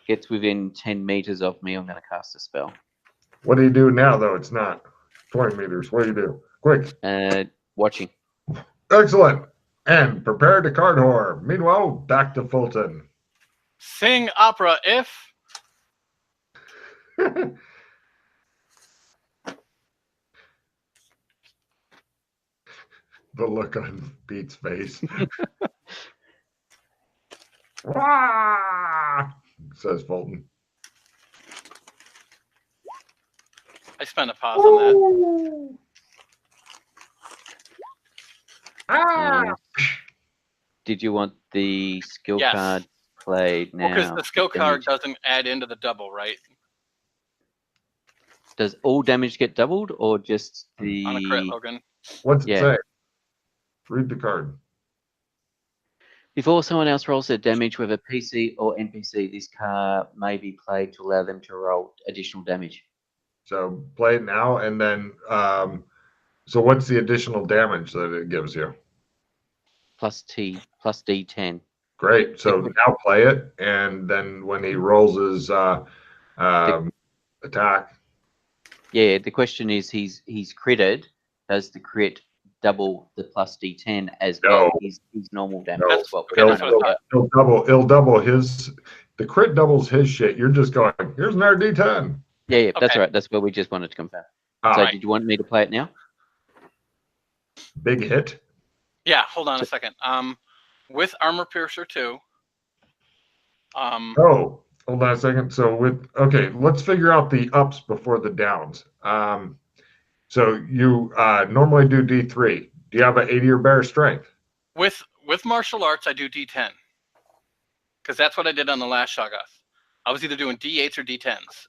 gets within 10 meters of me, I'm going to cast a spell. What do you do now, though? It's not 20 meters. What do you do? Quick. Watching. Excellent. And prepare to card horror. Meanwhile, back to Fulton. Sing opera if. The look on Pete's face. Says Fulton. I spent a pause on that. Did you want the skill Yes. card played now? Because the skill card doesn't add into the double, right? Does all damage get doubled or just the... On a crit, Logan. What's it say? Read the card. Before someone else rolls their damage with a PC or NPC, this card may be played to allow them to roll additional damage. So play it now, and then so what's the additional damage that it gives you? Plus D10. Great. So now play it, and then when he rolls his attack. Yeah, the question is he's critted. Does the crit double the plus D10 as well as his normal damage? No. That's what It'll double his. The crit doubles his shit. You're just going, here's an D10. Yeah, that's right. That's what we just wanted to confirm. So did you want me to play it now? Big hit. Yeah, hold on a second. With Armor Piercer 2. Hold on a second. So let's figure out the ups before the downs. So you normally do D3. Do you have an 80 or better strength? With martial arts, I do D10. because that's what I did on the last Shoggoth. I was either doing D8s or D10s.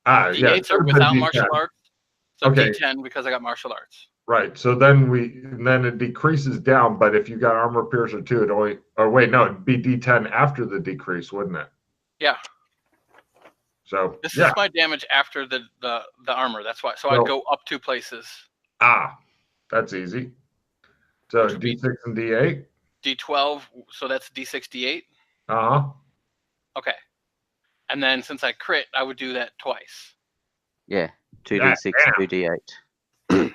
Yeah. D8s are without martial arts, so Okay. D10 because I got martial arts. Right. So then it decreases down, but if you got armor piercer 2, it only, or wait, no, it'd be D10 after the decrease, wouldn't it? Yeah. So This is my damage after the armor. That's why. So I'd go up 2 places. That's easy. So D6 and D8. D12. So that's D6, D8. Okay. And then since I crit, I would do that twice. Yeah, 2d6, 2d8.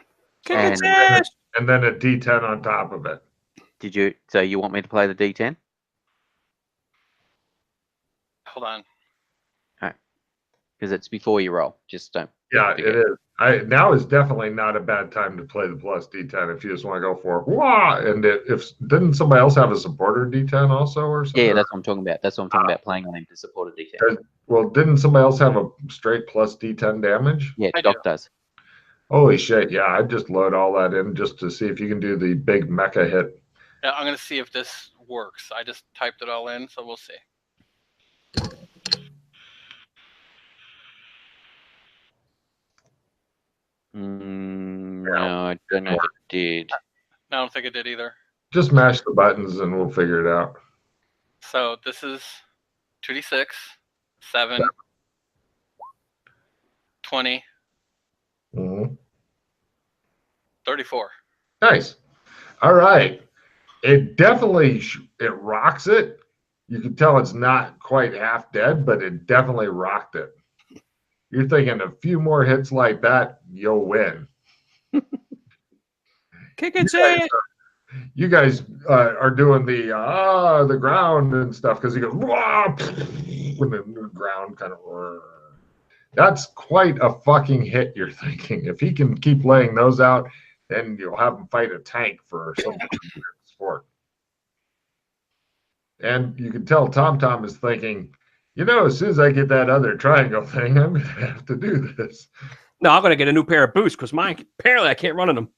And then a D10 on top of it. So you want me to play the D10? Hold on. Because it's before you roll. Just don't. Yeah, it is. Now is definitely not a bad time to play the plus D10 if you just want to go for it. Wah! And didn't somebody else have a supporter D10 also or something? Yeah, that's what I'm talking about. That's what I'm talking about, playing on him to support a D10. Well, didn't somebody else have a straight plus D10 damage? Yeah, Doc does. Holy shit, yeah, I'd just load all that in just to see if you can do the big mecha hit. Yeah, I'm going to see if this works. I just typed it all in, so we'll see. No, I don't know if it did. I don't think it did either. Just mash the buttons and we'll figure it out. So this is 2d6, 7, 20, 34. Nice. All right. It definitely it rocks it. You can tell it's not quite half dead, but it definitely rocked it. You're thinking a few more hits like that, you'll win. Kick it, you guys are doing the ground and stuff because you go when the ground kind of. That's quite a fucking hit. You're thinking if he can keep laying those out, then you'll have him fight a tank for some sport. And you can tell Tom is thinking, as soon as I get that other triangle thing, I'm going to have to do this. No, I'm going to get a new pair of boots because mine, apparently I can't run in them.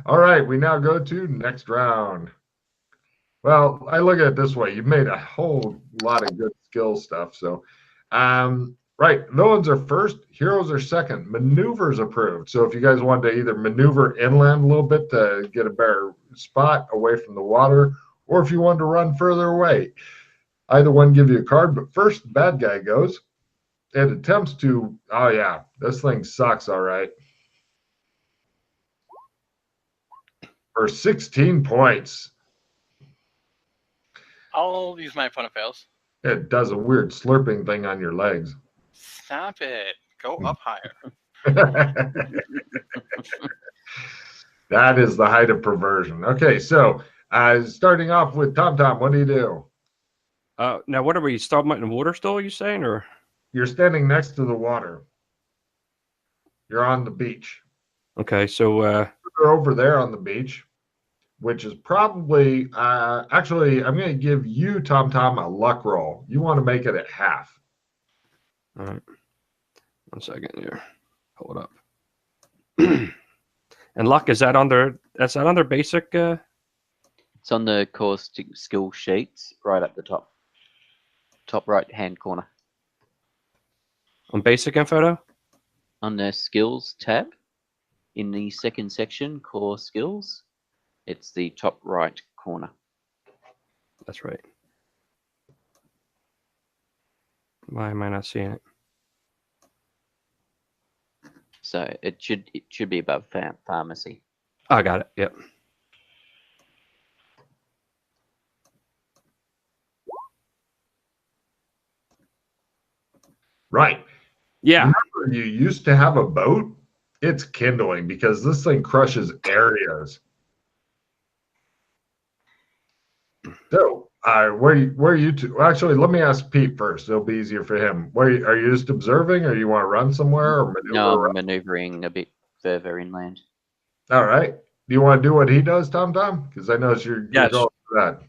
All right, we now go to next round. Well, I look at it this way. You've made a whole lot of good skill stuff. So, right, villains are first, heroes are second. Maneuvers approved. So if you guys wanted to either maneuver inland a little bit to get a better spot away from the water, or if you wanted to run further away, either one give you a card. But first, the bad guy goes. It attempts to, oh yeah, this thing sucks, all right. For 16 points. I'll use my fun of fails. It does a weird slurping thing on your legs. Stop it. Go up higher. That is the height of perversion. Okay, so starting off with Tom, what do you do? Now, what are we starting in the water still, are you saying? Or you're standing next to the water. You're on the beach. Okay, so you're over there on the beach, which is probably actually I'm going to give you Tom a luck roll. You want to make it at half. All right. 1 second here. Hold up. And luck, is that under basic? It's on the core skill sheets right up the top right hand corner. On basic info though? On the skills tab in the second section, core skills, it's the top right corner. That's right. Why am I not seeing it? So it should be above pharmacy. Oh, I got it. Yep. Right. Yeah. Remember you used to have a boat? It's kindling because this thing crushes areas. So, where are you two? Well, actually, let me ask Pete first. It'll be easier for him. Are you just observing, or you want to run somewhere? Or no, I'm maneuvering a bit further inland. All right. Do you want to do what he does, Tom? Because I know you're going for that.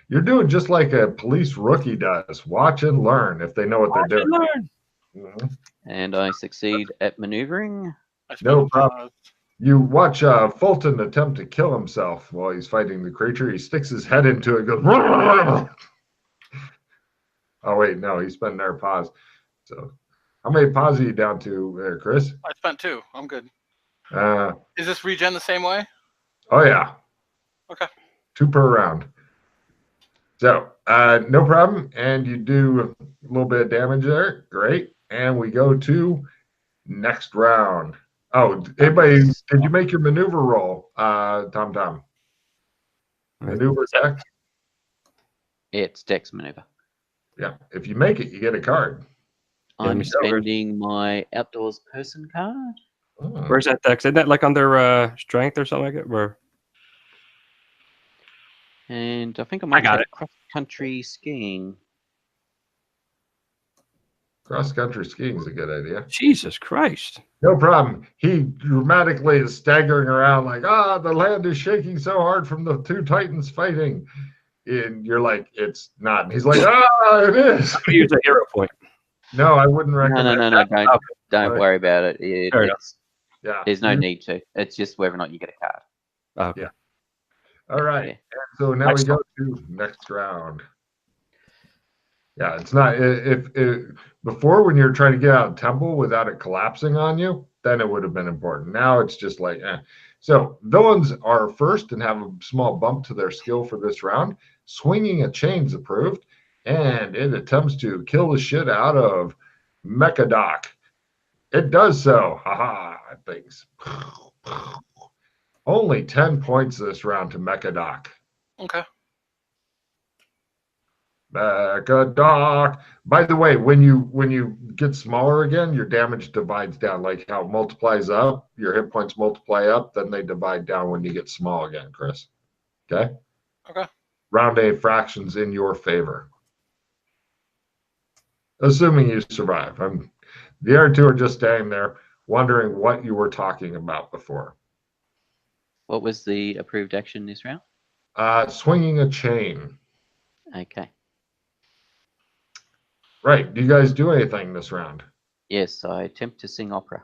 You're doing just like a police rookie does. Watch and learn if they know what they're doing. And I succeed at maneuvering. No problem. You watch Fulton attempt to kill himself while he's fighting the creature. He sticks his head into it and goes, oh, wait, no, he spent their pause. So, how many pause are you down to there, Chris? I spent 2. I'm good. Uh, Is this regen the same way? oh, yeah. Okay. 2 per round. So, no problem. And you do a little bit of damage there. Great. And we go to next round. Oh, anybody, did you make your maneuver roll, Tom? Maneuver deck? It's Dex maneuver. Yeah. If you make it, you get a card. I'm me see. spending my outdoors person card. Oh. Where's that dex? Isn't that like under strength or something like it? Where? And I think I might got take cross-country skiing. Cross-country skiing is a good idea. Jesus Christ. No problem. He dramatically is staggering around like, the land is shaking so hard from the 2 titans fighting. And you're like, it's not. And he's like, it is. I'm gonna use a hero point. No, I wouldn't recommend No. that. Don't Right. worry about it. Fair enough. Yeah. There's no need to. It's just whether or not you get a card. Okay. Yeah. All right. Yeah. And so now we go to next round. Yeah, it's not if before when you're trying to get out of temple without it collapsing on you, then it would have been important. Now it's just like, So villains are first and have a small bump to their skill for this round. Swinging a chain's approved, and it attempts to kill the shit out of Mecha Doc. It does so. Haha, things. Only 10 points this round to Mecha Doc. Okay. Mecha Doc. By the way, when you get smaller again, your damage divides down. Like how it multiplies up, your hit points multiply up, then they divide down when you get small again, Chris. Okay? Okay. Round A fractions in your favor. Assuming you survive. The other 2 are just standing there wondering what you were talking about before. What was the approved action this round? Swinging a chain. Okay. Right. Do you guys do anything this round? Yes, I attempt to sing opera.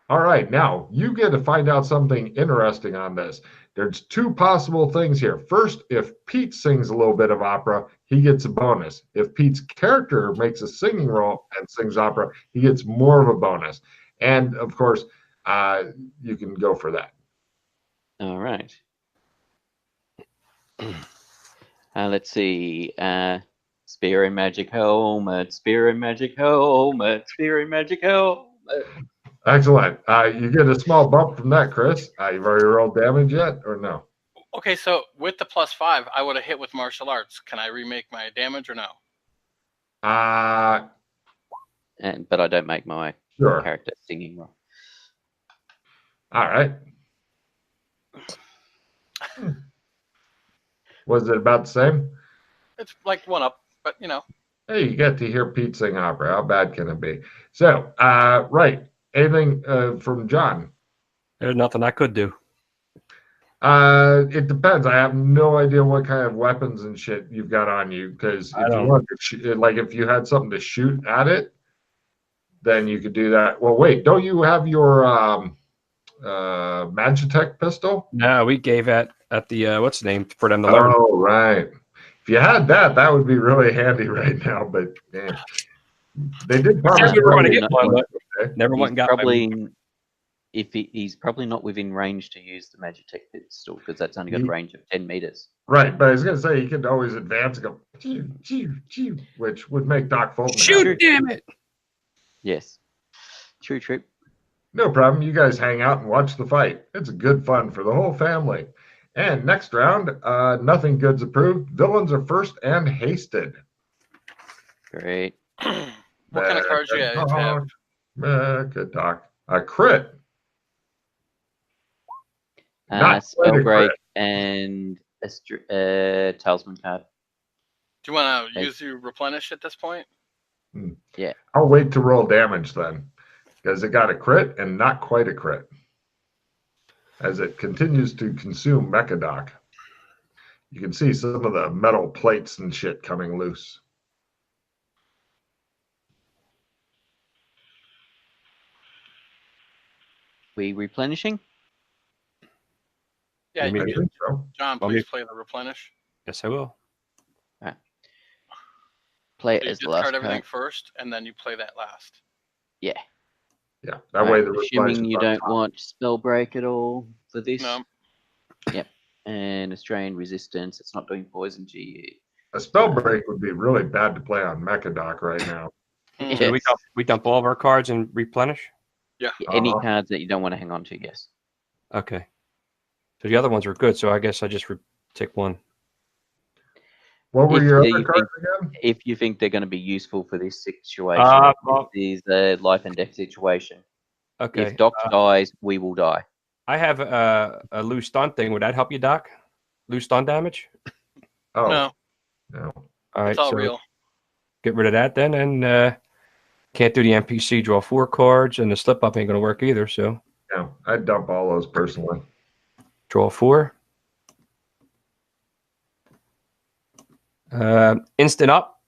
All right. Now, you get to find out something interesting on this. There's 2 possible things here. First, if Pete sings a little bit of opera, he gets a bonus. If Pete's character makes a singing role and sings opera, he gets more of a bonus. And, of course, you can go for that. All right. Let's see. Spear and magic helmet, spear and magic helmet, spear and magic helmet. Excellent. You get a small bump from that, Chris. You've already rolled damage yet, or no? Okay, so with the +5, I would have hit with martial arts. Can I remake my damage or no? But I don't make my Sure. character singing roll. All right. Was it about the same? It's like 1 up, but you know. Hey, you get to hear Pete sing opera. How bad can it be? So, right. Anything from John? There's nothing I could do. It depends. I have no idea what kind of weapons and shit you've got on you. Because if you want to, like, if you had something to shoot at it, then you could do that. Well, wait. Don't you have your Magitech pistol? No, we gave at the what's the name for them to learn. Oh, right. If you had that, that would be really handy right now. But man, they did promise We were going to get probably one, but never went and got one. He's probably not within range to use the Magitech pistol because that's only got a range of 10 meters. Right, but I was going to say he could always advance and go, choo, choo, choo, which would make Doc Fulton Shoot, happy. damn it! Yes. True. No problem. You guys hang out and watch the fight. It's good fun for the whole family. And next round, nothing good's approved. Villains are first and hasted. Great. What kind of cards do you have? Good Doc. A crit. Not quite a Spellbreak crit. and a talisman card. Do you want to use your replenish at this point? Yeah. I'll wait to roll damage then, because it got a crit and not quite a crit. As it continues to consume Mecha Doc, you can see some of the metal plates and shit coming loose. We replenishing? Yeah, You mean- I think so. John, Well, please maybe- play the replenish. Yes, I will. Play So it you as the last discard everything card. first, and then you play that last. Yeah. Yeah, that way the replenish Assuming is you on don't top. want spell break at all for this. No. Yep. And Australian resistance. It's not doing poison to you. A spell break would be really bad to play on Mecha Doc right now. Hmm. So Yes. we dump all of our cards and replenish? Yeah. Any Uh-huh. cards that you don't want to hang on to, yes. Okay. So the other ones were good, so I guess I just take one. What were If your you other cards again? If you think they're going to be useful for this situation, Well, this is a life and death situation. okay. If Doc dies, we will die. I have a loose stun thing. Would that help you, Doc? Loose stun damage? Oh, No, no. All right, it's all so real. get rid of that then, and can't do the NPC. Draw 4 cards, and the slip up ain't gonna work either. So Yeah, I'd dump all those personally. draw 4. Instant up.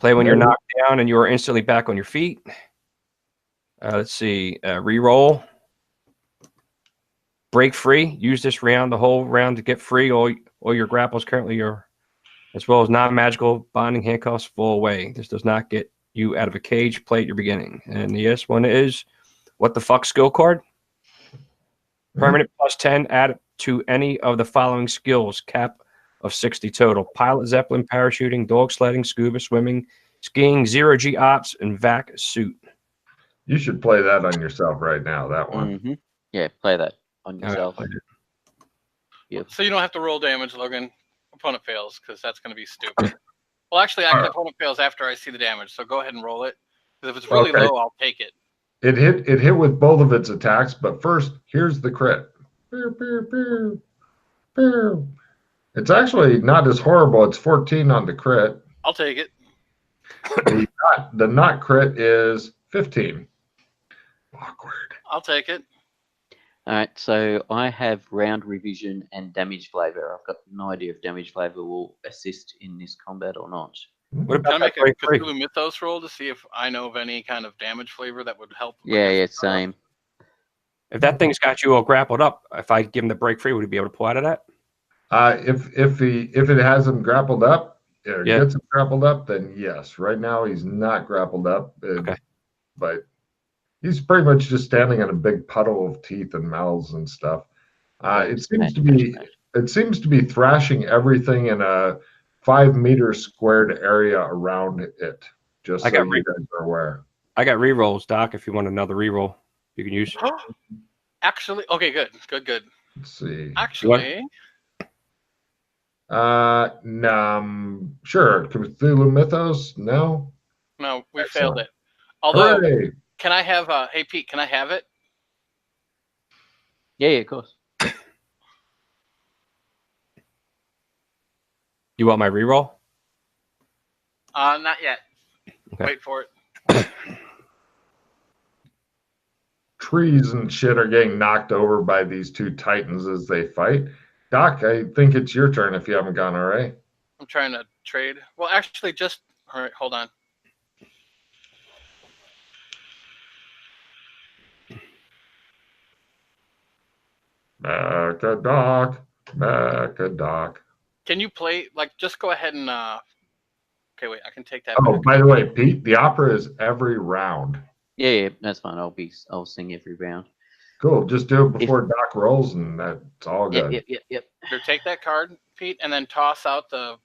Play when you're knocked down and you are instantly back on your feet. Let's see. Reroll. Break free. Use this round, the whole round, to get free. All your grapples currently are, as well as non-magical binding handcuffs, fall away. This does not get you out of a cage. Play at your beginning. And the yes one is what the fuck skill card. Permanent +10. Add to any of the following skills. Cap of 60 total. Pilot, Zeppelin, parachuting, dog sledding, scuba, swimming, skiing, 0G ops, and vac suit. You should play that on yourself right now, that one. Mm-hmm. Yeah, play that on yourself. played it. Yep. So you don't have to roll damage, Logan. Opponent fails, because that's going to be stupid. Well, actually, opponent fails after I see the damage, so go ahead and roll it. Because if it's really Okay. low, I'll take it. It hit with both of its attacks, but first, here's the crit. Pew, pew, pew, pew. It's actually not as horrible. It's 14 on the crit. I'll take it. The not crit is 15. Awkward. I'll take it. All right, so I have round revision and damage flavor. I've got no idea if damage flavor will assist in this combat or not. What Can I about make that a break free? Cthulhu Mythos roll to see if I know of any kind of damage flavor that would help? with Yeah, this? same. If that thing's got you all grappled up, if I give him the break free, would he be able to pull out of that? If it has him grappled up, or Yeah. gets him grappled up, then yes. Right now he's not grappled up, Okay. but he's pretty much just standing in a big puddle of teeth and mouths and stuff. It seems to be thrashing everything in a 5-meter squared area around it. Just so you guys are aware. I got rerolls, Doc. If you want another reroll, you can use. Actually, okay, good. Let's see. Actually, Sure. Cthulhu Mythos? No. no, we Excellent. failed it. Although, Hooray! can I have? Hey, Pete, can I have it? Yeah, of course. You want my reroll? Not yet. Okay. Wait for it. Trees and shit are getting knocked over by these two titans as they fight. Doc, I think it's your turn if you haven't gone already. I'm trying to trade. Well, actually, all right. Hold on. Mecha Doc. Can you play? Just go ahead and. Okay, wait. I can take that. Oh, back. by the way, Pete, the opera is every round. Yeah, that's fine. I'll sing every round. Cool. Just do it before Doc rolls, and that's all good. Yep. Here, take that card, Pete, and then toss out the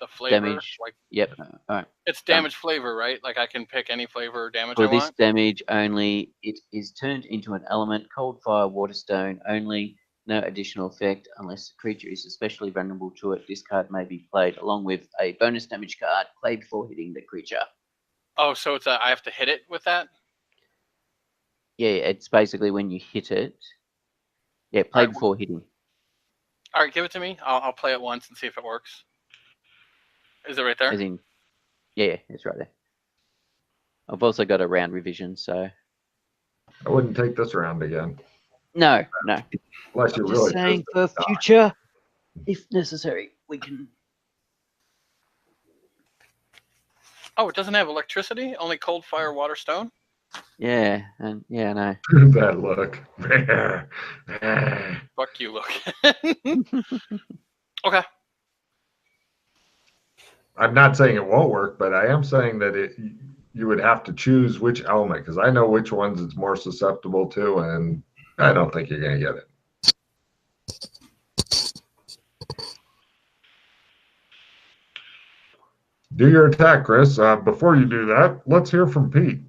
flavor. Damage. Yep. All right. It's damage flavor, right? Like I can pick any flavor or damage For I this want. damage only, it is turned into an element, cold, fire, water, stone only. No additional effect unless the creature is especially vulnerable to it. This card may be played along with a bonus damage card. Play before hitting the creature. Oh, so it's I have to hit it with that? Yeah, it's basically when you hit it. Yeah, play before hitting. All right, give it to me. I'll play it once and see if it works. Is it right there? As in, yeah, it's right there. I've also got a round revision, so I wouldn't take this round again. no. Unless you Just really saying for future, if necessary, we can. Oh, it doesn't have electricity? Only cold, fire, water, stone? Yeah, and yeah, no. That look. Fuck you, look. Okay. I'm not saying it won't work, but I am saying that you would have to choose which element, because I know which ones it's more susceptible to, and I don't think you're going to get it. Do your attack, Chris. Before you do that, let's hear from Pete.